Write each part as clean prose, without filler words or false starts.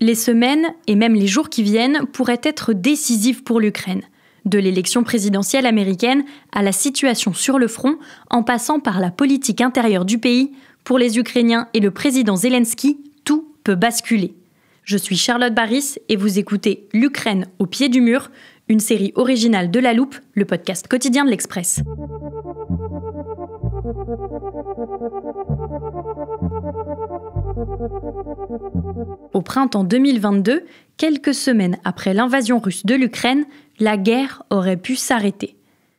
Les semaines et même les jours qui viennent pourraient être décisifs pour l'Ukraine. De l'élection présidentielle américaine à la situation sur le front, en passant par la politique intérieure du pays, pour les Ukrainiens et le président Zelensky, tout peut basculer. Je suis Charlotte Baris et vous écoutez L'Ukraine au pied du mur, une série originale de La Loupe, le podcast quotidien de l'Express. Au printemps 2022, quelques semaines après l'invasion russe de l'Ukraine, la guerre aurait pu s'arrêter.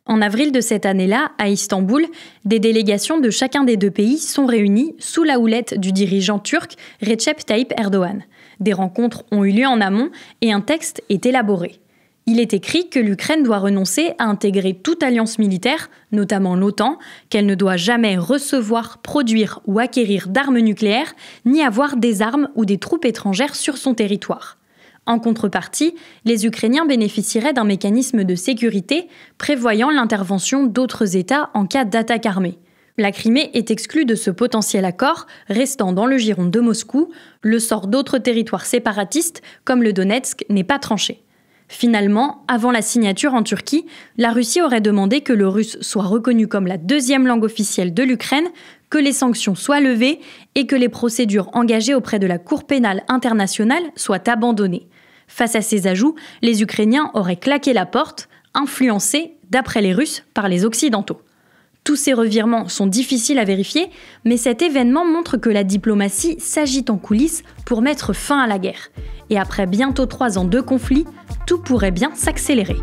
En avril de cette année-là, à Istanbul, des délégations de chacun des deux pays sont réunies sous la houlette du dirigeant turc Recep Tayyip Erdogan. Des rencontres ont eu lieu en amont et un texte est élaboré. Il est écrit que l'Ukraine doit renoncer à intégrer toute alliance militaire, notamment l'OTAN, qu'elle ne doit jamais recevoir, produire ou acquérir d'armes nucléaires, ni avoir des armes ou des troupes étrangères sur son territoire. En contrepartie, les Ukrainiens bénéficieraient d'un mécanisme de sécurité prévoyant l'intervention d'autres États en cas d'attaque armée. La Crimée est exclue de ce potentiel accord, restant dans le giron de Moscou. Le sort d'autres territoires séparatistes, comme le Donetsk, n'est pas tranché. Finalement, avant la signature en Turquie, la Russie aurait demandé que le russe soit reconnu comme la deuxième langue officielle de l'Ukraine, que les sanctions soient levées et que les procédures engagées auprès de la Cour pénale internationale soient abandonnées. Face à ces ajouts, les Ukrainiens auraient claqué la porte, influencés, d'après les Russes, par les Occidentaux. Tous ces revirements sont difficiles à vérifier, mais cet événement montre que la diplomatie s'agite en coulisses pour mettre fin à la guerre. Et après bientôt 3 ans de conflit, tout pourrait bien s'accélérer.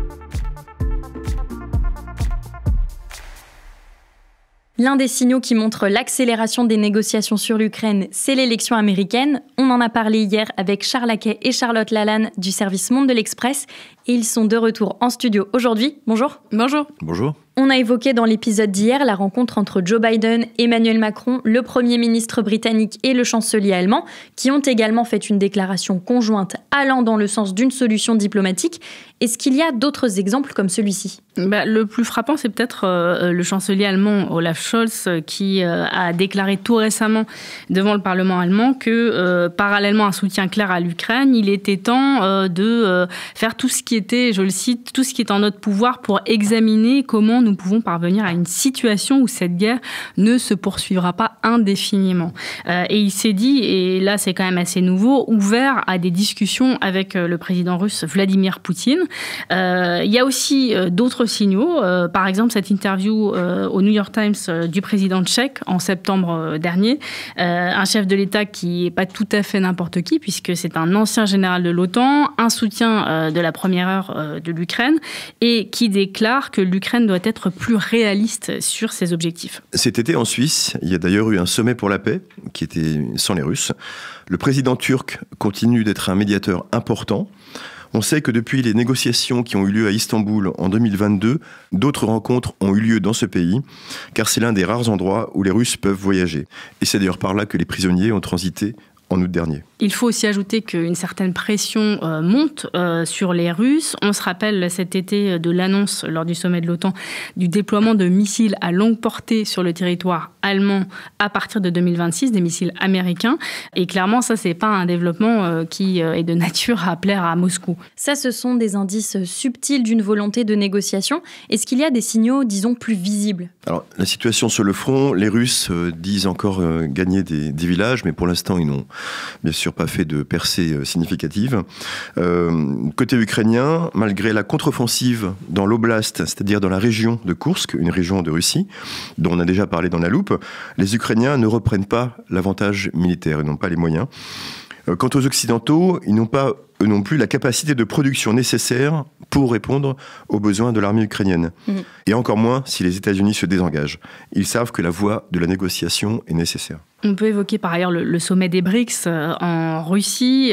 L'un des signaux qui montre l'accélération des négociations sur l'Ukraine, c'est l'élection américaine. On en a parlé hier avec Charles Laquet et Charlotte Lalanne du service Monde de l'Express. Et ils sont de retour en studio aujourd'hui. Bonjour. Bonjour. Bonjour. On a évoqué dans l'épisode d'hier la rencontre entre Joe Biden, Emmanuel Macron, le Premier ministre britannique et le chancelier allemand, qui ont également fait une déclaration conjointe allant dans le sens d'une solution diplomatique. Est-ce qu'il y a d'autres exemples comme celui-ci ? Le plus frappant, c'est peut-être le chancelier allemand Olaf Scholz qui a déclaré tout récemment devant le Parlement allemand que, parallèlement à un soutien clair à l'Ukraine, il était temps de faire tout ce qui était, je le cite, tout ce qui est en notre pouvoir pour examiner comment nous pouvons parvenir à une situation où cette guerre ne se poursuivra pas indéfiniment. Et il s'est dit, et là c'est quand même assez nouveau, ouvert à des discussions avec le président russe Vladimir Poutine. Il y a aussi d'autres signaux, par exemple cette interview au New York Times du président tchèque en septembre dernier, un chef de l'État qui n'est pas tout à fait n'importe qui, puisque c'est un ancien général de l'OTAN, un soutien de la première heure de l'Ukraine, et qui déclare que l'Ukraine doit être plus réaliste sur ses objectifs. Cet été en Suisse, il y a d'ailleurs eu un sommet pour la paix qui était sans les Russes. Le président turc continue d'être un médiateur important. On sait que depuis les négociations qui ont eu lieu à Istanbul en 2022, d'autres rencontres ont eu lieu dans ce pays, car c'est l'un des rares endroits où les Russes peuvent voyager. Et c'est d'ailleurs par là que les prisonniers ont transité en août dernier. Il faut aussi ajouter qu'une certaine pression monte sur les Russes. On se rappelle cet été de l'annonce lors du sommet de l'OTAN du déploiement de missiles à longue portée sur le territoire allemand à partir de 2026, des missiles américains. Et clairement, ça, c'est pas un développement qui est de nature à plaire à Moscou. Ça, ce sont des indices subtils d'une volonté de négociation. Est-ce qu'il y a des signaux, disons, plus visibles ? Alors, la situation sur le front, les Russes disent encore gagner des villages, mais pour l'instant, ils n'ont bien sûr pas fait de percée significative. Côté ukrainien, malgré la contre-offensive dans l'oblast, c'est-à-dire dans la région de Koursk, une région de Russie, dont on a déjà parlé dans La Loupe, les Ukrainiens ne reprennent pas l'avantage militaire, ils n'ont pas les moyens. Quant aux Occidentaux, ils n'ont pas, eux non plus, la capacité de production nécessaire pour répondre aux besoins de l'armée ukrainienne. Et encore moins si les États-Unis se désengagent. Ils savent que la voie de la négociation est nécessaire. On peut évoquer par ailleurs le sommet des BRICS en Russie,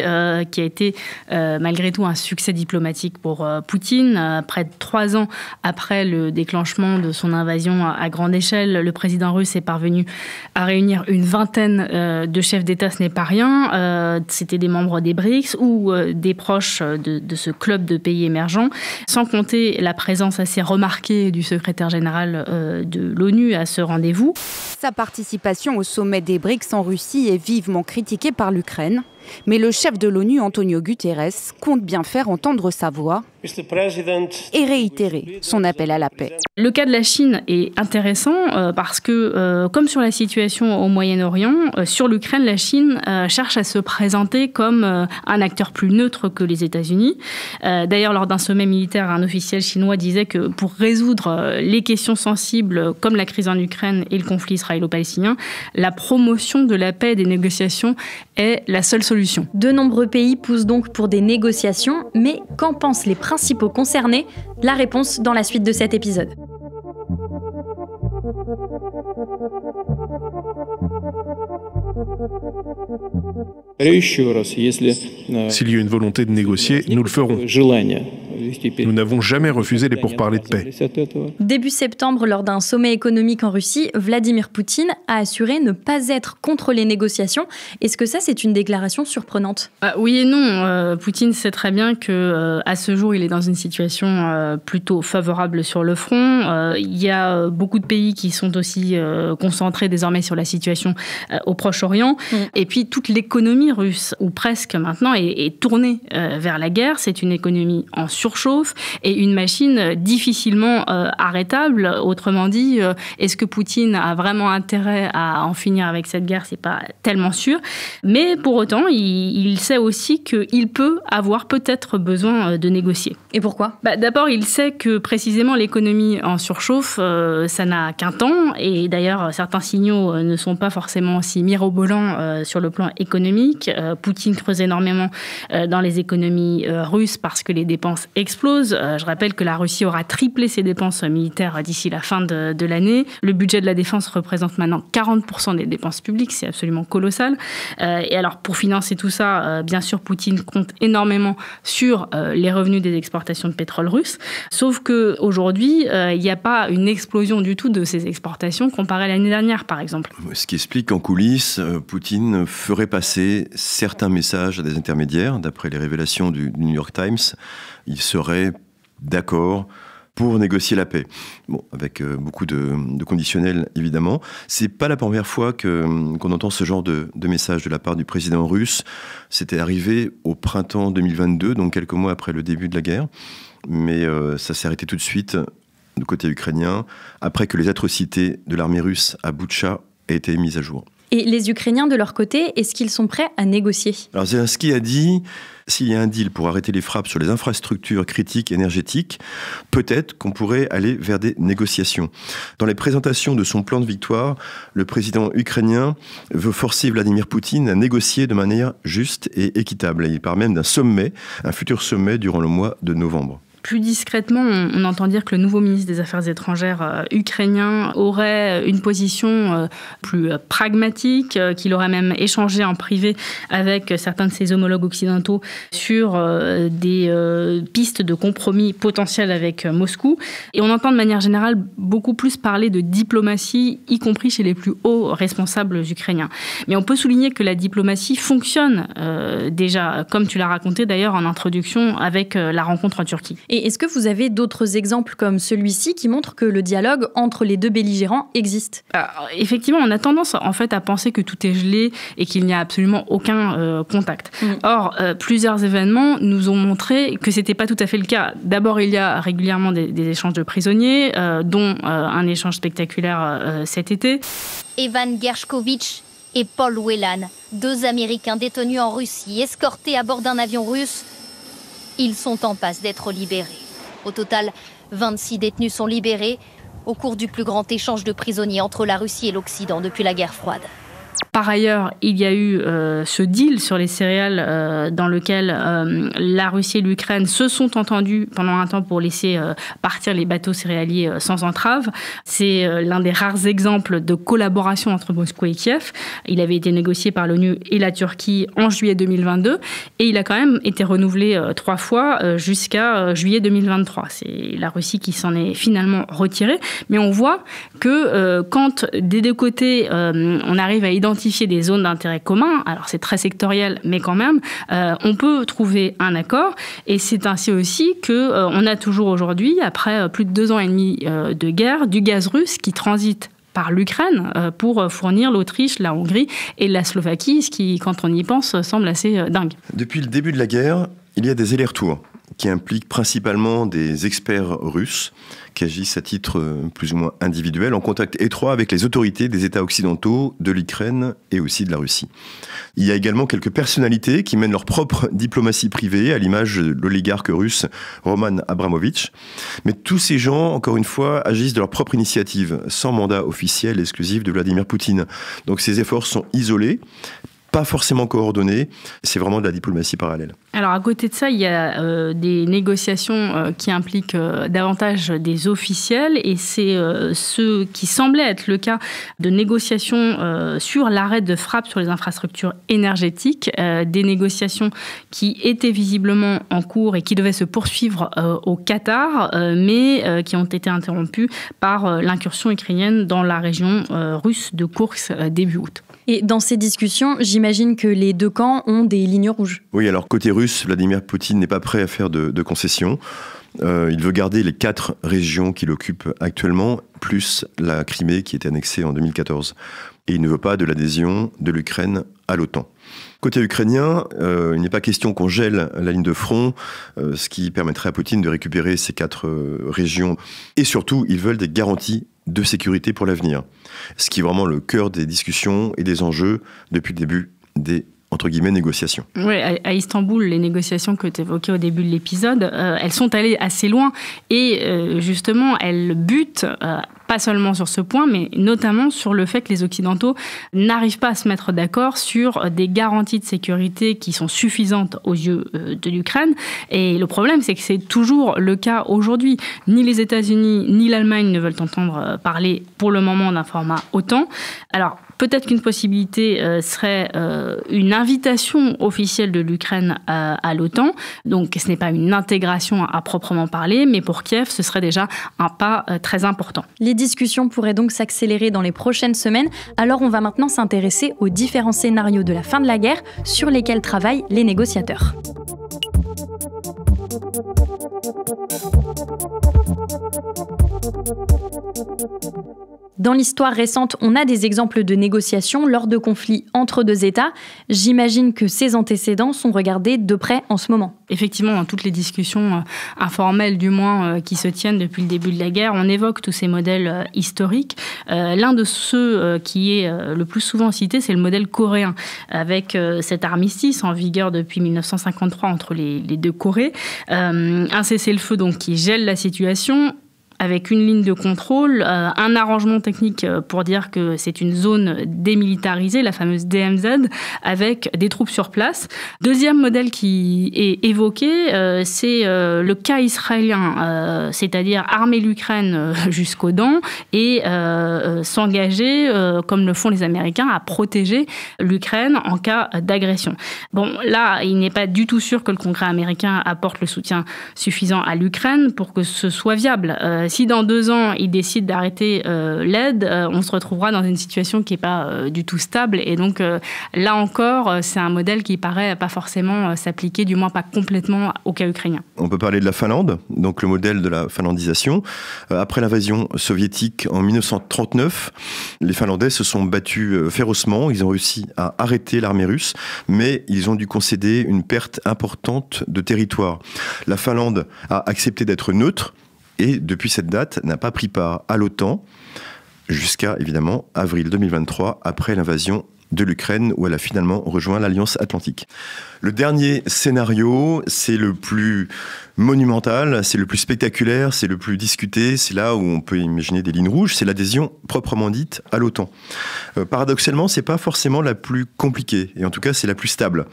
qui a été malgré tout un succès diplomatique pour Poutine. Près de 3 ans après le déclenchement de son invasion à grande échelle, le président russe est parvenu à réunir une vingtaine de chefs d'État, ce n'est pas rien. C'était des membres des BRICS ou des proches de ce club de pays émergents, sans compter la présence assez remarquée du secrétaire général de l'ONU à ce rendez-vous. Sa participation au sommet des BRICS en Russie est vivement critiquée par l'Ukraine. Mais le chef de l'ONU, Antonio Guterres, compte bien faire entendre sa voix et réitérer son appel à la paix. Le cas de la Chine est intéressant parce que, comme sur la situation au Moyen-Orient, sur l'Ukraine, la Chine cherche à se présenter comme un acteur plus neutre que les États-Unis. D'ailleurs, lors d'un sommet militaire, un officiel chinois disait que pour résoudre les questions sensibles comme la crise en Ukraine et le conflit israélo-palestinien, la promotion de la paix et des négociations est la seule solution. De nombreux pays poussent donc pour des négociations, mais qu'en pensent les principaux concernés? La réponse dans la suite de cet épisode. S'il y a une volonté de négocier, nous le ferons. Nous n'avons jamais refusé les pourparlers de paix. Début septembre, lors d'un sommet économique en Russie, Vladimir Poutine a assuré ne pas être contre les négociations. Est-ce que ça, c'est une déclaration surprenante? Oui et non. Poutine sait très bien que à ce jour, il est dans une situation plutôt favorable sur le front. Il y a beaucoup de pays qui sont aussi concentrés désormais sur la situation au Proche-Orient. Et puis, toute l'économie russe, ou presque maintenant, est tournée vers la guerre. C'est une économie en surchauffe et une machine difficilement arrêtable. Autrement dit, est-ce que Poutine a vraiment intérêt à en finir avec cette guerre? C'est pas tellement sûr. Mais pour autant, il sait aussi qu'il peut avoir peut-être besoin de négocier. Et pourquoi? D'abord, il sait que précisément l'économie en surchauffe, ça n'a qu'un temps. Et d'ailleurs, certains signaux ne sont pas forcément aussi mirobolants sur le plan économique. Poutine creuse énormément dans les économies russes parce que les dépenses explosent. Je rappelle que la Russie aura triplé ses dépenses militaires d'ici la fin de l'année. Le budget de la défense représente maintenant 40% des dépenses publiques. C'est absolument colossal. Et alors, pour financer tout ça, bien sûr, Poutine compte énormément sur les revenus des exportations de pétrole russe. Sauf qu'aujourd'hui, il n'y a pas une explosion du tout de ces exportations comparée à l'année dernière, par exemple. Ce qui explique qu'en coulisses, Poutine ferait passer certains messages à des intermédiaires. D'après les révélations du New York Times, il serait d'accord pour négocier la paix. Bon, avec beaucoup de conditionnels, évidemment. C'est pas la première fois qu'on entend ce genre de message de la part du président russe. C'était arrivé au printemps 2022, donc quelques mois après le début de la guerre. Mais ça s'est arrêté tout de suite du côté ukrainien, après que les atrocités de l'armée russe à Boutcha aient été mises à jour. Et les Ukrainiens, de leur côté, est-ce qu'ils sont prêts à négocier? Alors Zelensky a dit, s'il y a un deal pour arrêter les frappes sur les infrastructures critiques énergétiques, peut-être qu'on pourrait aller vers des négociations. Dans les présentations de son plan de victoire, le président ukrainien veut forcer Vladimir Poutine à négocier de manière juste et équitable. Et il parle même d'un sommet, un futur sommet durant le mois de novembre. Plus discrètement, on entend dire que le nouveau ministre des Affaires étrangères ukrainien aurait une position plus pragmatique, qu'il aurait même échangé en privé avec certains de ses homologues occidentaux sur des pistes de compromis potentiels avec Moscou. Et on entend de manière générale beaucoup plus parler de diplomatie, y compris chez les plus hauts responsables ukrainiens. Mais on peut souligner que la diplomatie fonctionne déjà, comme tu l'as raconté d'ailleurs en introduction, avec la rencontre en Turquie. Et est-ce que vous avez d'autres exemples comme celui-ci qui montrent que le dialogue entre les deux belligérants existe? Effectivement, on a tendance en fait à penser que tout est gelé et qu'il n'y a absolument aucun contact. Or, plusieurs événements nous ont montré que c'était pas tout à fait le cas. D'abord, il y a régulièrement des échanges de prisonniers, dont un échange spectaculaire cet été. Evan Gershkovich et Paul Whelan, deux Américains détenus en Russie, escortés à bord d'un avion russe. Ils sont en passe d'être libérés. Au total, 26 détenus sont libérés au cours du plus grand échange de prisonniers entre la Russie et l'Occident depuis la guerre froide. Par ailleurs, il y a eu ce deal sur les céréales dans lequel la Russie et l'Ukraine se sont entendus pendant un temps pour laisser partir les bateaux céréaliers sans entrave. C'est l'un des rares exemples de collaboration entre Moscou et Kiev. Il avait été négocié par l'ONU et la Turquie en juillet 2022 et il a quand même été renouvelé 3 fois jusqu'à juillet 2023. C'est la Russie qui s'en est finalement retirée. Mais on voit que quand des deux côtés on arrive à identifier des zones d'intérêt commun, alors c'est très sectoriel, mais quand même, on peut trouver un accord. Et c'est ainsi aussi qu'on a toujours aujourd'hui, après plus de 2 ans et demi de guerre, du gaz russe qui transite par l'Ukraine pour fournir l'Autriche, la Hongrie et la Slovaquie, ce qui, quand on y pense, semble assez dingue. Depuis le début de la guerre, il y a des allers-retours qui impliquent principalement des experts russes qui agissent à titre plus ou moins individuel, en contact étroit avec les autorités des États occidentaux, de l'Ukraine et aussi de la Russie. Il y a également quelques personnalités qui mènent leur propre diplomatie privée, à l'image de l'oligarque russe Roman Abramovich. Mais tous ces gens, encore une fois, agissent de leur propre initiative, sans mandat officiel exclusif de Vladimir Poutine. Donc ces efforts sont isolés, pas forcément coordonnés, c'est vraiment de la diplomatie parallèle. Alors à côté de ça, il y a des négociations qui impliquent davantage des officiels, et c'est ce qui semblait être le cas de négociations sur l'arrêt de frappe sur les infrastructures énergétiques, des négociations qui étaient visiblement en cours et qui devaient se poursuivre au Qatar, mais qui ont été interrompues par l'incursion ukrainienne dans la région russe de Koursk début août. Et dans ces discussions, j'imagine que les deux camps ont des lignes rouges. Oui, alors côté russe, Vladimir Poutine n'est pas prêt à faire de concessions. Il veut garder les 4 régions qu'il occupe actuellement, plus la Crimée qui était annexée en 2014. Et il ne veut pas de l'adhésion de l'Ukraine à l'OTAN. Côté ukrainien, il n'est pas question qu'on gèle la ligne de front, ce qui permettrait à Poutine de récupérer ces 4 régions. Et surtout, ils veulent des garanties de sécurité pour l'avenir. Ce qui est vraiment le cœur des discussions et des enjeux depuis le début des entre guillemets, négociations. Oui, à Istanbul, les négociations que tu évoquais au début de l'épisode, elles sont allées assez loin et justement, elles butent pas seulement sur ce point, mais notamment sur le fait que les Occidentaux n'arrivent pas à se mettre d'accord sur des garanties de sécurité qui sont suffisantes aux yeux de l'Ukraine. Et le problème, c'est que c'est toujours le cas aujourd'hui. Ni les États-Unis, ni l'Allemagne ne veulent entendre parler pour le moment d'un format OTAN. Alors, peut-être qu'une possibilité serait une invitation officielle de l'Ukraine à l'OTAN. Donc, ce n'est pas une intégration à proprement parler, mais pour Kiev, ce serait déjà un pas très important. Les discussions pourraient donc s'accélérer dans les prochaines semaines. Alors, on va maintenant s'intéresser aux différents scénarios de la fin de la guerre sur lesquels travaillent les négociateurs. Dans l'histoire récente, on a des exemples de négociations lors de conflits entre deux États. J'imagine que ces antécédents sont regardés de près en ce moment. Effectivement, dans toutes les discussions informelles, du moins, qui se tiennent depuis le début de la guerre, on évoque tous ces modèles historiques. L'un de ceux qui est le plus souvent cité, c'est le modèle coréen, avec cet armistice en vigueur depuis 1953 entre les deux Corées. Un cessez-le-feu donc, qui gèle la situation, avec une ligne de contrôle, un arrangement technique pour dire que c'est une zone démilitarisée, la fameuse DMZ, avec des troupes sur place. Deuxième modèle qui est évoqué, c'est le cas israélien, c'est-à-dire armer l'Ukraine jusqu'aux dents et s'engager, comme le font les Américains, à protéger l'Ukraine en cas d'agression. Bon, là, il n'est pas du tout sûr que le Congrès américain apporte le soutien suffisant à l'Ukraine pour que ce soit viable. Si dans 2 ans, ils décident d'arrêter l'aide, on se retrouvera dans une situation qui n'est pas du tout stable. Et donc, là encore, c'est un modèle qui paraît pas forcément s'appliquer, du moins pas complètement au cas ukrainien. On peut parler de la Finlande, donc le modèle de la finlandisation. Après l'invasion soviétique en 1939, les Finlandais se sont battus férocement. Ils ont réussi à arrêter l'armée russe, mais ils ont dû concéder une perte importante de territoire. La Finlande a accepté d'être neutre, et depuis cette date, n'a pas pris part à l'OTAN jusqu'à, évidemment, avril 2023, après l'invasion de l'Ukraine, où elle a finalement rejoint l'Alliance Atlantique. Le dernier scénario, c'est le plus monumental, c'est le plus spectaculaire, c'est le plus discuté, c'est là où on peut imaginer des lignes rouges, c'est l'adhésion proprement dite à l'OTAN. Paradoxalement, c'est pas forcément la plus compliquée, et en tout cas c'est la plus stable.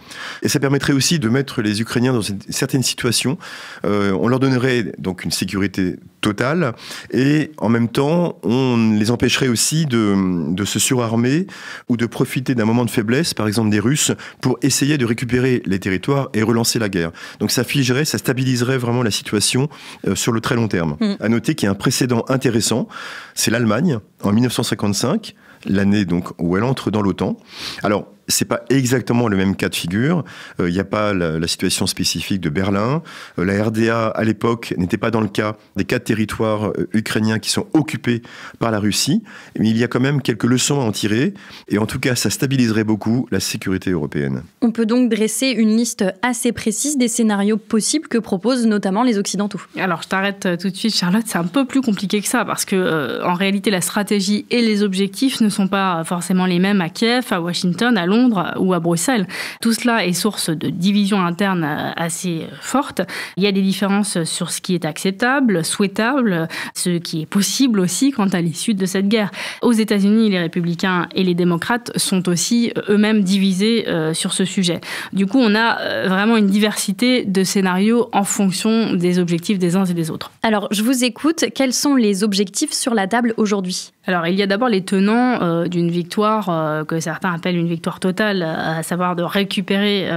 Et ça permettrait aussi de mettre les Ukrainiens dans une certaine situation. On leur donnerait donc une sécurité totale, et en même temps, on les empêcherait aussi de se surarmer ou de profiter d'un moment de faiblesse, par exemple des Russes, pour essayer de récupérer les territoires et relancer la guerre. Donc ça figerait, ça stabiliserait vraiment la situation sur le très long terme. À noter qu'il y a un précédent intéressant, c'est l'Allemagne, en 1955, l'année donc où elle entre dans l'OTAN. Alors, c'est pas exactement le même cas de figure. Il n'y a pas la situation spécifique de Berlin. La RDA, à l'époque, n'était pas dans le cas des 4 territoires ukrainiens qui sont occupés par la Russie. Mais il y a quand même quelques leçons à en tirer. Et en tout cas, ça stabiliserait beaucoup la sécurité européenne. On peut donc dresser une liste assez précise des scénarios possibles que proposent notamment les Occidentaux. Alors, je t'arrête tout de suite, Charlotte. C'est un peu plus compliqué que ça parce que, en réalité, la stratégie et les objectifs ne sont pas forcément les mêmes à Kiev, à Washington, à Londres ou à Bruxelles. Tout cela est source de divisions internes assez fortes. Il y a des différences sur ce qui est acceptable, souhaitable, ce qui est possible aussi quant à l'issue de cette guerre. Aux États-Unis, les républicains et les démocrates sont aussi eux-mêmes divisés sur ce sujet. Du coup, on a vraiment une diversité de scénarios en fonction des objectifs des uns et des autres. Alors, je vous écoute. Quels sont les objectifs sur la table aujourd'hui ? Alors, il y a d'abord les tenants d'une victoire que certains appellent une victoire totale, à savoir de récupérer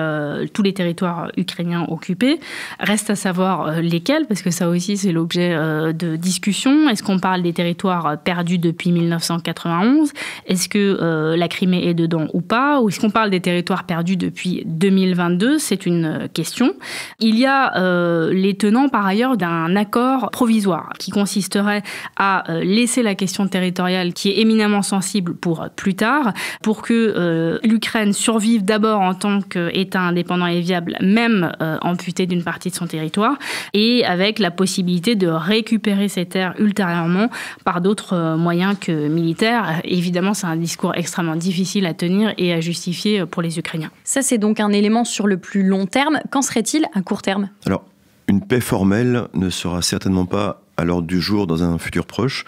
tous les territoires ukrainiens occupés. Reste à savoir lesquels, parce que ça aussi, c'est l'objet de discussion. Est-ce qu'on parle des territoires perdus depuis 1991 ? Est-ce que la Crimée est dedans ou pas ? Ou est-ce qu'on parle des territoires perdus depuis 2022 ? C'est une question. Il y a les tenants, par ailleurs, d'un accord provisoire qui consisterait à laisser la question territoriale qui est éminemment sensible pour plus tard, pour que l'Ukraine survive d'abord en tant qu'État indépendant et viable, même amputé d'une partie de son territoire, et avec la possibilité de récupérer ces terres ultérieurement par d'autres moyens que militaires. Évidemment, c'est un discours extrêmement difficile à tenir et à justifier pour les Ukrainiens. Ça, c'est donc un élément sur le plus long terme. Qu'en serait-il à court terme ? Alors, une paix formelle ne sera certainement pas à l'ordre du jour dans un futur proche.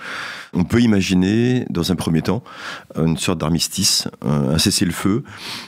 On peut imaginer, dans un premier temps, une sorte d'armistice, un cessez-le-feu,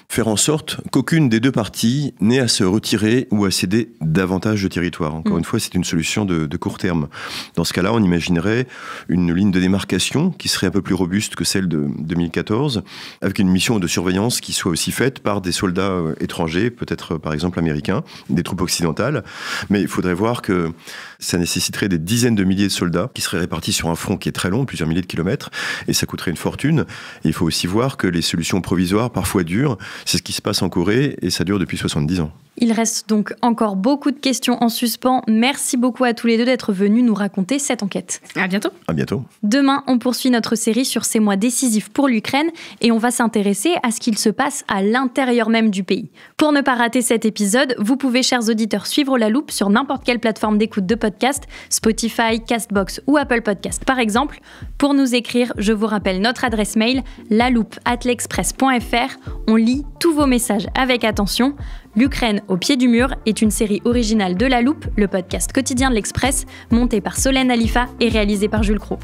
faire en sorte qu'aucune des deux parties n'ait à se retirer ou à céder davantage de territoire. Encore une fois, c'est une solution de court terme. Dans ce cas-là, on imaginerait une ligne de démarcation qui serait un peu plus robuste que celle de 2014, avec une mission de surveillance qui soit aussi faite par des soldats étrangers, peut-être par exemple américains, des troupes occidentales. Mais il faudrait voir que ça nécessiterait des dizaines de milliers de soldats qui seraient répartis sur un front qui est très long, plusieurs milliers de kilomètres, et ça coûterait une fortune. Et il faut aussi voir que les solutions provisoires, parfois durent, c'est ce qui se passe en Corée, et ça dure depuis 70 ans. Il reste donc encore beaucoup de questions en suspens. Merci beaucoup à tous les deux d'être venus nous raconter cette enquête. À bientôt. À bientôt. Demain, on poursuit notre série sur ces mois décisifs pour l'Ukraine et on va s'intéresser à ce qu'il se passe à l'intérieur même du pays. Pour ne pas rater cet épisode, vous pouvez, chers auditeurs, suivre La Loupe sur n'importe quelle plateforme d'écoute de podcast, Spotify, Castbox ou Apple Podcast par exemple. Pour nous écrire, je vous rappelle notre adresse mail, laloupe@l'express.fr. On lit tous vos messages avec attention. L'Ukraine au pied du mur est une série originale de La Loupe, le podcast quotidien de l'Express, monté par Solène Alifa et réalisé par Jules Cros.